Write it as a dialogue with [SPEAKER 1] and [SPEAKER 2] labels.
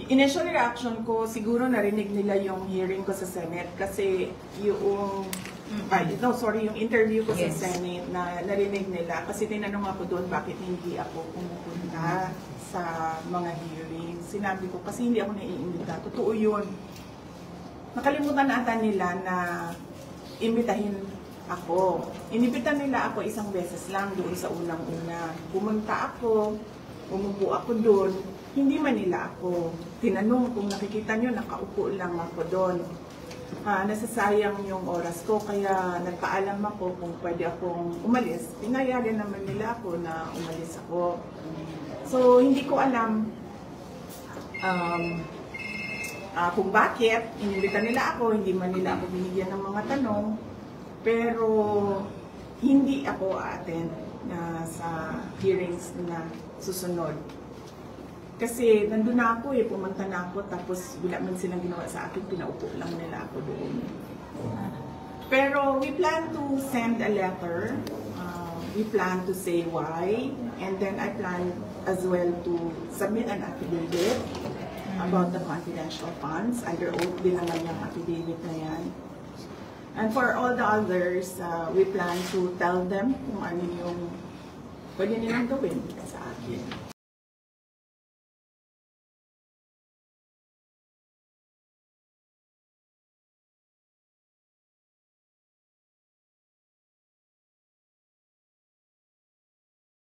[SPEAKER 1] Initial reaction ko, siguro narinig nila yung hearing ko sa Senate kasi yung yung interview ko sa Senate na narinig nila kasi tinanong ako doon bakit hindi ako pumupunta sa mga hearings. Sinabi ko kasi hindi ako naiimbita. Totoo yun. Nakalimutan ata nila na imbitahin ako. Inimbitan nila ako isang beses lang doon sa unang-una. Pumunta ako, umupo ako doon. Hindi man nila ako tinanong. Kung nakikita nyo, nakaupo lang ako doon. Nasasayang yung oras ko, kaya nagpaalam ako kung pwede akong umalis. Pinayagan naman nila ako na umalis ako. So, hindi ko alam kung bakit. Inimbitan nila ako, hindi man nila ako binigyan ng mga tanong. Pero, hindi ako attend na sa hearings na susunod. Kasi nandun na ako pumunta na ako, tapos wala man silang ginawa sa akin, pinaupo lang nila ako doon. Pero we plan to send a letter, we plan to say why, and then I plan as well to submit an affidavit about the confidential funds. Under oath din naman yung affidavit na yan. And for all the others, we plan to tell them kung ano yung pwede nilang gawin sa akin.